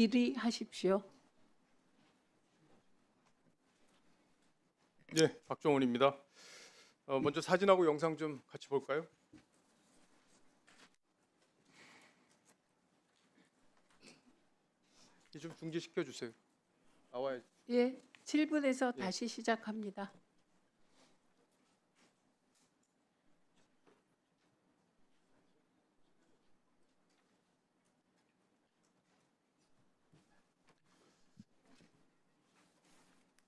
질의하십시오. 예, 박종훈입니다. 먼저 사진하고 영상 좀 같이 볼까요? 좀 중지시켜 주세요. 나와야지. 예, 7분에서 예. 다시 시작합니다.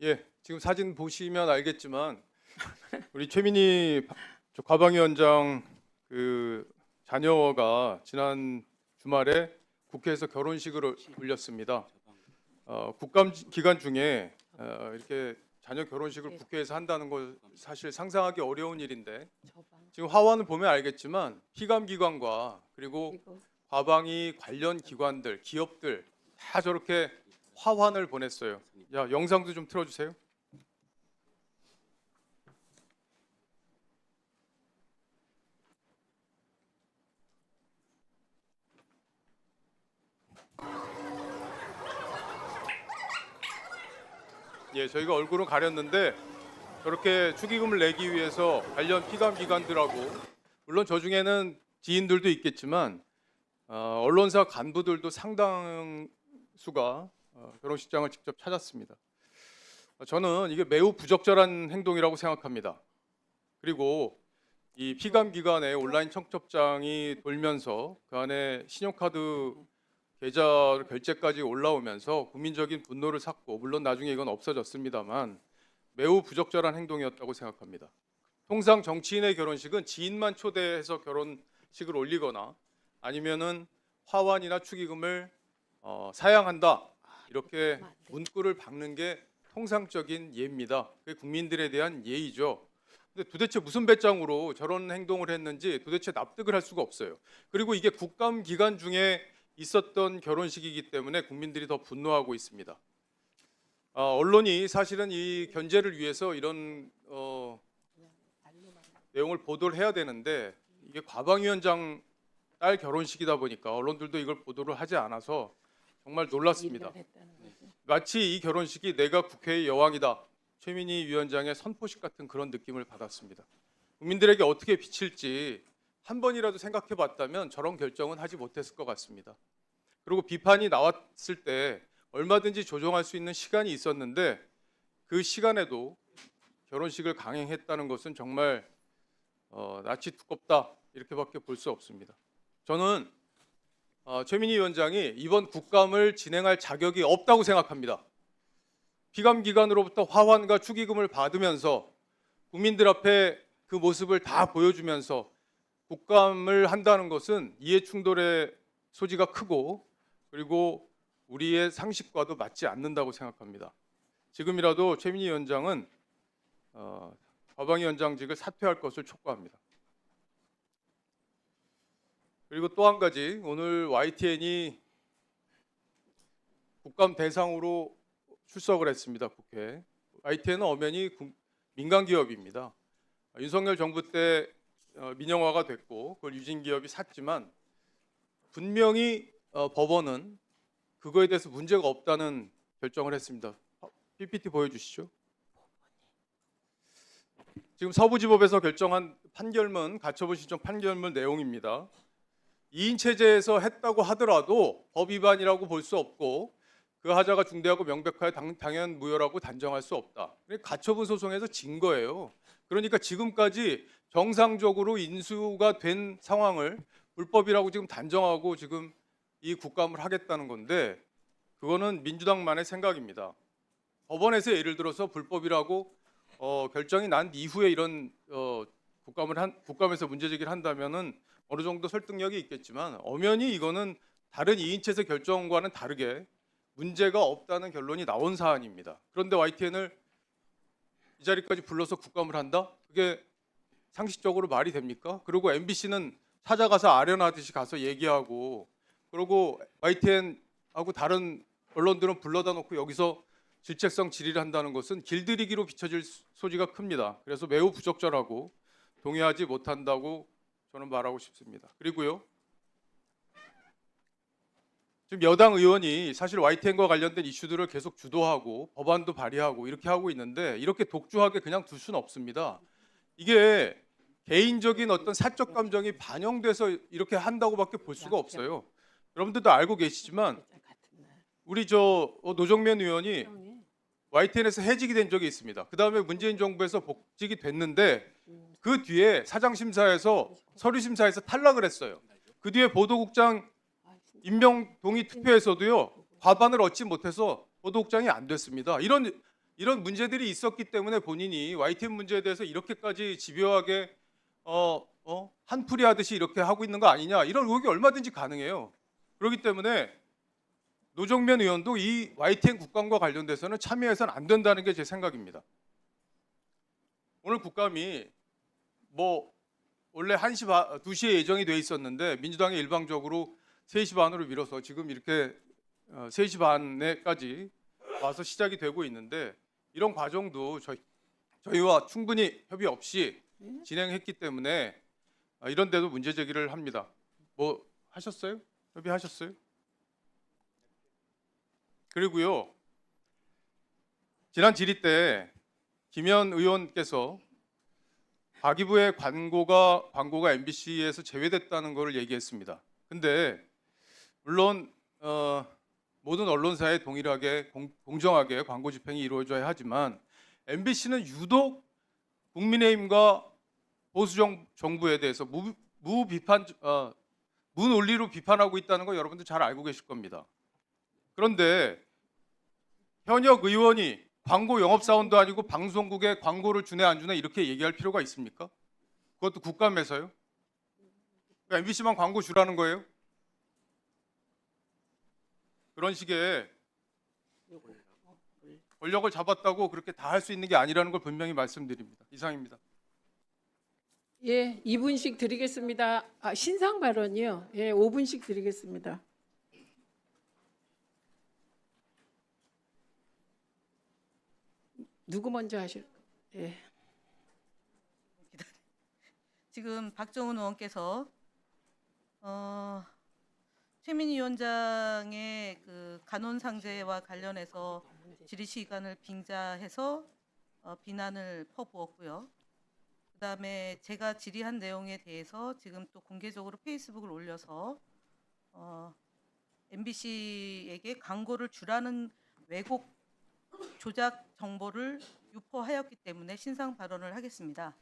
예, 지금 사진 보시면 알겠지만 우리 최민희 과방위원장 그 자녀가 지난 주말에 국회에서 결혼식을 올렸습니다. 국감 기간 중에 이렇게 자녀 결혼식을 국회에서 한다는 거 사실 상상하기 어려운 일인데 지금 화환을 보면 알겠지만 피감기관과 그리고 과방위 관련 기관들, 기업들 다 저렇게 화환을 보냈어요. 야, 영상도 좀 틀어주세요. 예, 저희가 얼굴은 가렸는데 저렇게 축의금을 내기 위해서 관련 피감기관들하고 물론 저 중에는 지인들도 있겠지만 언론사 간부들도 상당수가 결혼식장을 직접 찾았습니다. 저는 이게 매우 부적절한 행동이라고 생각합니다. 그리고 이 피감기관의 온라인 청첩장이 돌면서 그 안에 신용카드 계좌 결제까지 올라오면서 국민적인 분노를 샀고 물론 나중에 이건 없어졌습니다만 매우 부적절한 행동이었다고 생각합니다. 통상 정치인의 결혼식은 지인만 초대해서 결혼식을 올리거나 아니면은 화환이나 축의금을 사양한다 이렇게 문구를 박는 게 통상적인 예입니다. 그게 국민들에 대한 예의죠. 근데 도대체 무슨 배짱으로 저런 행동을 했는지 도대체 납득을 할 수가 없어요. 그리고 이게 국감 기간 중에 있었던 결혼식이기 때문에 국민들이 더 분노하고 있습니다. 언론이 사실은 이 견제를 위해서 이런 내용을 보도를 해야 되는데 이게 과방위원장 딸 결혼식이다 보니까 언론들도 이걸 보도를 하지 않아서 정말 놀랐습니다. 마치 이 결혼식이 내가 국회의 여왕이다. 최민희 위원장의 선포식 같은 그런 느낌을 받았습니다. 국민들에게 어떻게 비칠지 한 번이라도 생각해 봤다면 저런 결정은 하지 못했을 것 같습니다. 그리고 비판이 나왔을 때 얼마든지 조정할 수 있는 시간이 있었는데 그 시간에도 결혼식을 강행했다는 것은 정말 낯이 두껍다 이렇게밖에 볼 수 없습니다. 저는 최민희 위원장이 이번 국감을 진행할 자격이 없다고 생각합니다. 피감기관으로부터 화환과 축의금을 받으면서 국민들 앞에 그 모습을 다 보여주면서 국감을 한다는 것은 이해충돌의 소지가 크고 그리고 우리의 상식과도 맞지 않는다고 생각합니다. 지금이라도 최민희 위원장은 과방위원장직을 사퇴할 것을 촉구합니다. 그리고 또 한 가지 오늘 YTN이 국감 대상으로 출석을 했습니다. 국회. YTN은 엄연히 민간 기업입니다. 윤석열 정부 때 민영화가 됐고 그걸 유진 기업이 샀지만 분명히 법원은 그거에 대해서 문제가 없다는 결정을 했습니다. PPT 보여주시죠. 지금 서부지법에서 결정한 판결문, 가처분 신청 판결문 내용입니다. 2인 체제에서 했다고 하더라도 법 위반이라고 볼 수 없고 그 하자가 중대하고 명백하여 당연 무효라고 단정할 수 없다. 가처분 소송에서 진 거예요. 그러니까 지금까지 정상적으로 인수가 된 상황을 불법이라고 지금 단정하고 지금 이 국감을 하겠다는 건데 그거는 민주당만의 생각입니다. 법원에서 예를 들어서 불법이라고 결정이 난 이후에 이런 국감에서 문제제기를 한다면은 어느 정도 설득력이 있겠지만 엄연히 이거는 다른 2인체제 결정과는 다르게 문제가 없다는 결론이 나온 사안입니다. 그런데 YTN을 이 자리까지 불러서 국감을 한다? 그게 상식적으로 말이 됩니까? 그리고 MBC는 찾아가서 아련하듯이 가서 얘기하고 그리고 YTN하고 다른 언론들은 불러다 놓고 여기서 질책성 질의를 한다는 것은 길들이기로 비춰질 소지가 큽니다. 그래서 매우 부적절하고 동의하지 못한다고 저는 말하고 싶습니다. 그리고요. 지금 여당 의원이 사실 YTN과 관련된 이슈들을 계속 주도하고 법안도 발의하고 이렇게 하고 있는데 이렇게 독주하게 그냥 둘 수는 없습니다. 이게 개인적인 어떤 사적 감정이 반영돼서 이렇게 한다고밖에 볼 수가 없어요. 여러분들도 알고 계시지만 우리 노정면 의원이 YTN에서 해직이 된 적이 있습니다. 그 다음에 문재인 정부에서 복직이 됐는데 그 뒤에 사장심사에서 서류심사에서 탈락을 했어요. 그 뒤에 보도국장 임명 동의 투표에서도요 과반을 얻지 못해서 보도국장이 안 됐습니다. 이런 문제들이 있었기 때문에 본인이 YTN 문제에 대해서 이렇게까지 집요하게 한풀이 하듯이 이렇게 하고 있는 거 아니냐 이런 의혹이 얼마든지 가능해요. 그렇기 때문에 노정면 의원도 이 YTN 국감과 관련돼서는 참여해서는 안 된다는 게 제 생각입니다. 오늘 국감이 원래 2시에 예정이 돼 있었는데 민주당이 일방적으로 3시 반으로 미뤄서 지금 이렇게 3시 반에까지 와서 시작이 되고 있는데 이런 과정도 저희와 충분히 협의 없이 진행했기 때문에 이런 데도 문제 제기를 합니다. 뭐 하셨어요? 협의하셨어요? 그리고요. 지난 질의 때 김현 의원께서 과기부의 광고가 MBC에서 제외됐다는 것을 얘기했습니다. 근데 물론 모든 언론사에 동일하게 공정하게 광고 집행이 이루어져야 하지만 MBC는 유독 국민의힘과 보수 정부에 대해서 무논리로 비판하고 있다는 거 여러분들 잘 알고 계실 겁니다. 그런데 현역 의원이 광고 영업사원도 아니고 방송국에 광고를 주네 안 주네 이렇게 얘기할 필요가 있습니까? 그것도 국감에서요? MBC만 광고 주라는 거예요? 그런 식의 권력을 잡았다고 그렇게 다 할 수 있는 게 아니라는 걸 분명히 말씀드립니다. 이상입니다. 예, 2분씩 드리겠습니다. 신상 발언이요. 예, 5분씩 드리겠습니다. 누구 먼저 하실? 예. 지금 박정훈 의원께서 최민희 위원장의 그 간혼상제와 관련해서 질의 시간을 빙자해서 비난을 퍼부었고요. 그다음에 제가 질의한 내용에 대해서 지금 또 공개적으로 페이스북을 올려서 MBC에게 광고를 주라는 왜곡 조작 정보를 유포하였기 때문에 신상 발언을 하겠습니다.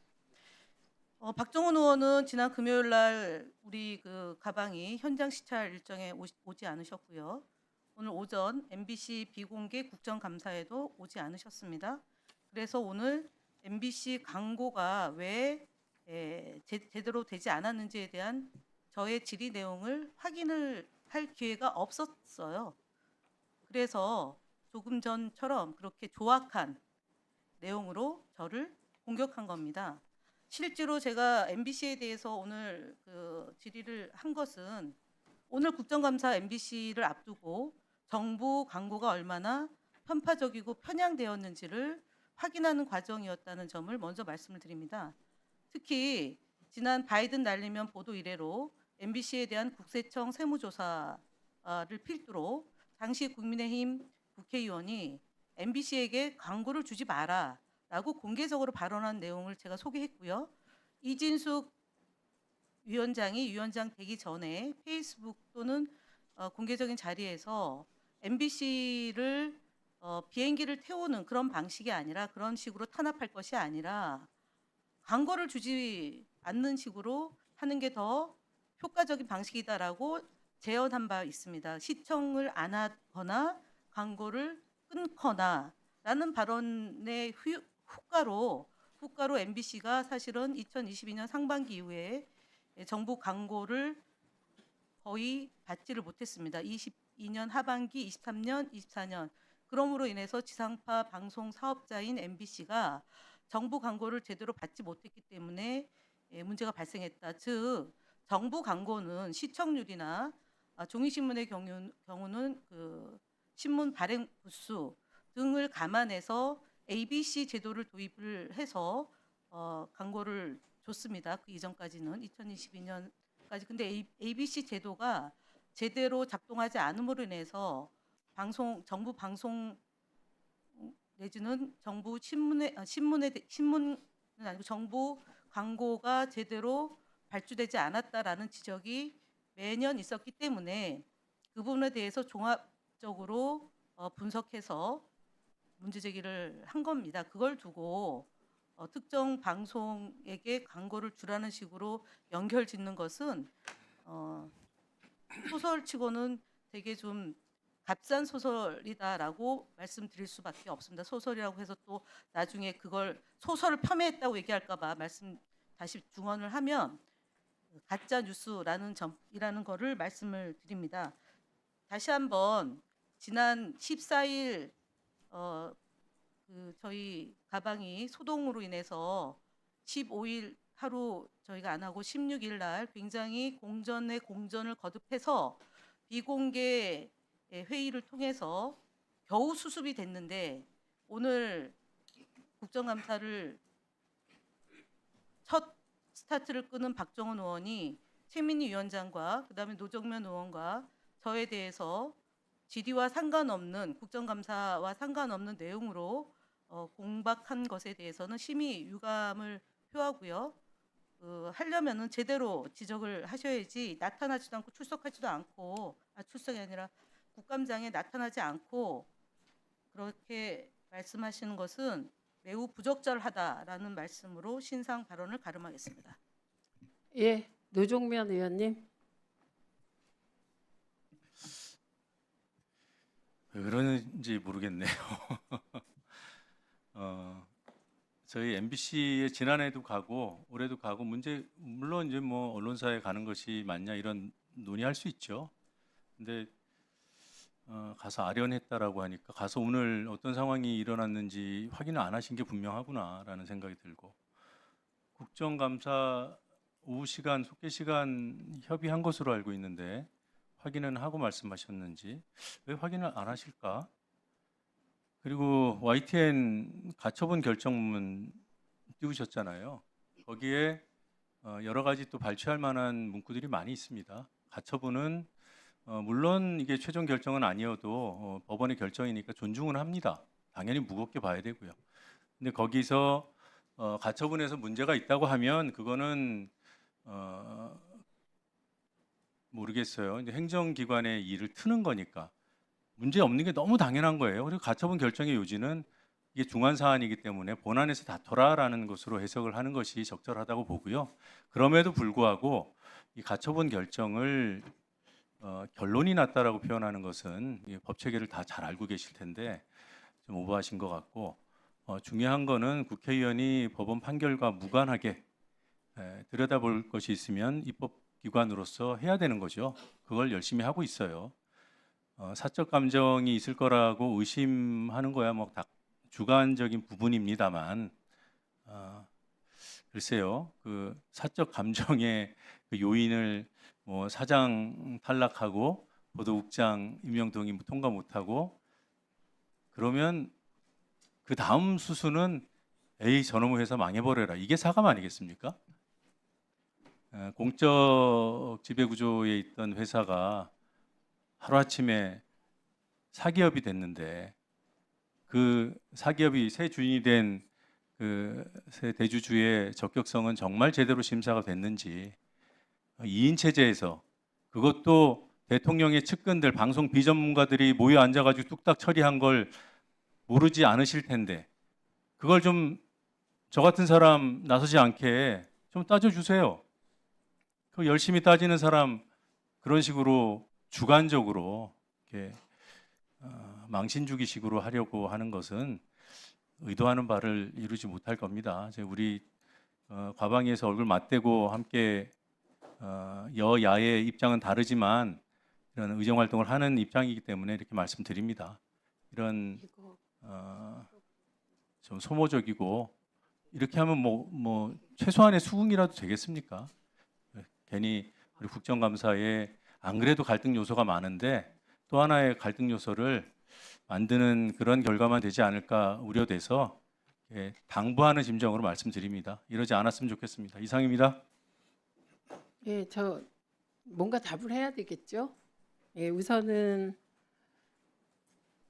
박정훈 의원은 지난 금요일 날 우리 그 가방이 현장 시찰 일정에 오지 않으셨고요. 오늘 오전 MBC 비공개 국정감사에도 오지 않으셨습니다. 그래서 오늘 MBC 광고가 왜 제대로 되지 않았는지에 대한 저의 질의 내용을 확인을 할 기회가 없었어요. 그래서 조금 전처럼 그렇게 조악한 내용으로 저를 공격한 겁니다. 실제로 제가 MBC에 대해서 오늘 그 질의를 한 것은 오늘 국정감사 MBC를 앞두고 정부 광고가 얼마나 편파적이고 편향되었는지를 확인하는 과정이었다는 점을 먼저 말씀을 드립니다. 특히 지난 바이든 날리면 보도 이래로 MBC에 대한 국세청 세무조사를 필두로 당시 국민의힘 국회의원이 MBC에게 광고를 주지 마라라고 공개적으로 발언한 내용을 제가 소개했고요. 이진숙 위원장이 위원장 되기 전에 페이스북 또는 공개적인 자리에서 MBC를 비행기를 태우는 그런 방식이 아니라 그런 식으로 탄압할 것이 아니라 광고를 주지 않는 식으로 하는 게 더 효과적인 방식이다라고 제언한 바 있습니다. 시청을 안 하거나 광고를 끊거나 라는 발언의 후가로 MBC가 사실은 2022년 상반기 이후에 정부 광고를 거의 받지를 못했습니다. 22년 하반기, 23년, 24년. 그러므로 인해서 지상파 방송 사업자인 MBC가 정부 광고를 제대로 받지 못했기 때문에 문제가 발생했다. 즉 정부 광고는 시청률이나 종이신문의 경우는 그 신문 발행 부수 등을 감안해서 ABC 제도를 도입을 해서 광고를 줬습니다. 그 이전까지는 2022년까지. 근데 ABC 제도가 제대로 작동하지 않음으로 인해서 정부 방송 내지는 정부 신문은 아니고 정부 광고가 제대로 발주되지 않았다라는 지적이 매년 있었기 때문에 그 부분에 대해서 종합적으로 분석해서 문제 제기를 한 겁니다. 그걸 두고 특정 방송에게 광고를 주라는 식으로 연결 짓는 것은 소설치고는 되게 좀 값싼 소설이다라고 말씀드릴 수밖에 없습니다. 소설이라고 해서 또 나중에 그걸 소설을 폄훼했다고 얘기할까봐 말씀 다시 중언을 하면 가짜 뉴스라는 점이라는 거를 말씀을 드립니다. 다시 한번 지난 14일 저희 가방이 소동으로 인해서 15일 하루 저희가 안 하고 16일 날 굉장히 공전에 공전을 거듭해서 비공개 회의를 통해서 겨우 수습이 됐는데 오늘 국정감사를 첫 스타트를 끄는 박정훈 의원이 최민희 위원장과 그다음에 노정면 의원과 저에 대해서 질의와 상관없는 국정감사와 상관없는 내용으로 공박한 것에 대해서는 심히 유감을 표하고요. 하려면은 제대로 지적을 하셔야지 나타나지도 않고 출석하지도 않고 출석이 아니라 국감장에 나타나지 않고 그렇게 말씀하시는 것은 매우 부적절하다라는 말씀으로 신상 발언을 가름하겠습니다. 예, 노종면 의원님. 왜 그러는지 모르겠네요. 저희 MBC에 지난해도 가고 올해도 가고 물론 이제 뭐 언론사에 가는 것이 맞냐 이런 논의할 수 있죠. 근데 가서 아련했다라고 하니까 가서 오늘 어떤 상황이 일어났는지 확인을 안 하신 게 분명하구나라는 생각이 들고 국정감사 오후 시간 속개 시간 협의한 것으로 알고 있는데 확인은 하고 말씀하셨는지 왜 확인을 안 하실까? 그리고 YTN 가처분 결정문 띄우셨잖아요. 거기에 여러 가지 또 발췌할 만한 문구들이 많이 있습니다. 가처분은 물론 이게 최종 결정은 아니어도 법원의 결정이니까 존중은 합니다. 당연히 무겁게 봐야 되고요. 근데 거기서 가처분에서 문제가 있다고 하면 그거는 모르겠어요. 이제 행정기관의 일을 트는 거니까 문제 없는 게 너무 당연한 거예요. 그리고 가처분 결정의 요지는 이게 중한 사안이기 때문에 본안에서 다퉈라라는 것으로 해석을 하는 것이 적절하다고 보고요. 그럼에도 불구하고 이 가처분 결정을 결론이 났다라고 표현하는 것은 법 체계를 다 잘 알고 계실 텐데 좀 오버하신 것 같고 중요한 거는 국회의원이 법원 판결과 무관하게 들여다볼 것이 있으면 입법기관으로서 해야 되는 거죠. 그걸 열심히 하고 있어요. 사적 감정이 있을 거라고 의심하는 거야 뭐 다 주관적인 부분입니다만 글쎄요 그 사적 감정의 그 요인을 뭐 사장 탈락하고 보도국장 임명 동의 통과 못하고 그러면 그 다음 수순은 에이 저놈의 회사 망해버려라 이게 사감 아니겠습니까? 공적 지배구조에 있던 회사가 하루아침에 사기업이 됐는데 그 사기업이 새 주인이 된 그 새 대주주의 적격성은 정말 제대로 심사가 됐는지 2인 체제에서 그것도 대통령의 측근들 방송 비전문가들이 모여 앉아가지고 뚝딱 처리한 걸 모르지 않으실 텐데 그걸 좀 저 같은 사람 나서지 않게 좀 따져주세요. 그 열심히 따지는 사람 그런 식으로 주관적으로 이렇게 망신 주기식으로 하려고 하는 것은 의도하는 바를 이루지 못할 겁니다. 우리 과방위에서 얼굴 맞대고 함께 여야의 입장은 다르지만 이런 의정 활동을 하는 입장이기 때문에 이렇게 말씀드립니다. 이런 좀 소모적이고 이렇게 하면 뭐 최소한의 수긍이라도 되겠습니까? 괜히 우리 국정감사에 안 그래도 갈등 요소가 많은데 또 하나의 갈등 요소를 만드는 그런 결과만 되지 않을까 우려돼서 당부하는 심정으로 말씀드립니다. 이러지 않았으면 좋겠습니다. 이상입니다. 예, 저 뭔가 답을 해야 되겠죠. 예, 우선은